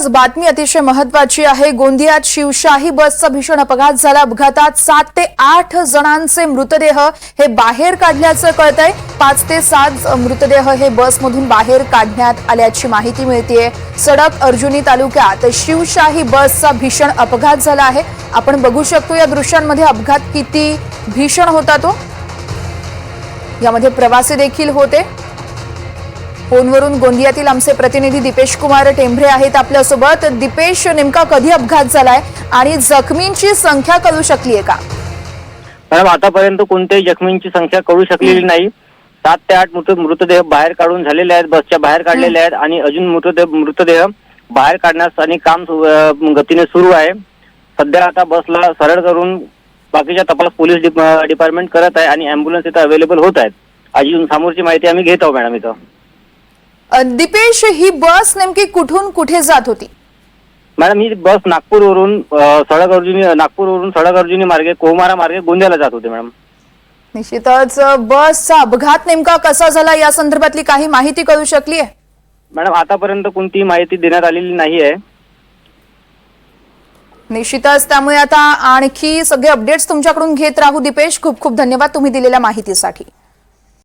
निशिताज बातमी अतिशय महत्त्वाची आहे। गोंदियात शिवशाही बसचा भीषण अपघात झाला। अपघातात 7 ते 8 जणांचे मृतदेह हे बाहेर काढल्याचं कळतंय। 5 ते 7 मृतदेह हे बसमधून बाहेर काढण्यात आल्याची माहिती मिळतेय। सडक अर्जुनी तालुक्यात शिवशाही बसचा भीषण अपघात झाला आहे। आपण बघू शकतो या दृश्यांमध्ये अपघात किती भीषण होता तो। यामध्ये प्रवासी देखील होते। फोनवरून गोंदियातील आमचे प्रतिनिधी दीपेश कुमार टेंभरे आहेत आपल्या सोबत। दीपेश, नेमका कधी अपघात झालाय आणि जखमींची संख्या कळू शकली आहे का? मॅडम, आतापर्यंत कोणत्याही जखमींची संख्या कळू शकलेली नाही। 7 ते 8 मृतदेह बाहेर काढून झालेले आहेत, बसच्या बाहेर काढलेले आहेत आणि अजून मृतदेह बाहेर काढण्यास आणि काम गतीने सुरू आहे। सध्या आता बसला सरळ करून बाकीच्या तपास पोलीस डिपार्टमेंट करत आहे आणि अँब्युलन्स इथे अवेलेबल होत आहेत। अजून समोरची माहिती आम्ही घेत आहोत मॅडम इथं। दीपेश, ही बस नेमकी कुठून कुठे जात होती? मॅडम, ही बस नागपूरवरून सडक अर्जुनी मार्गे कोहमारा मार्गे गोंदियाला जात होते मॅडम। निश्चितच बसचा अपघात नेमका कसा झाला या संदर्भातली काही माहिती कळू शकली आहे? मॅडम, आतापर्यंत कोणतीही माहिती देण्यात आलेली नाही आहे। निश्चितच, त्यामुळे आता आणखी सगळे अपडेट्स तुमच्याकडून घेत राहू। दीपेश, खूप खूप धन्यवाद तुम्ही दिलेल्या माहितीसाठी।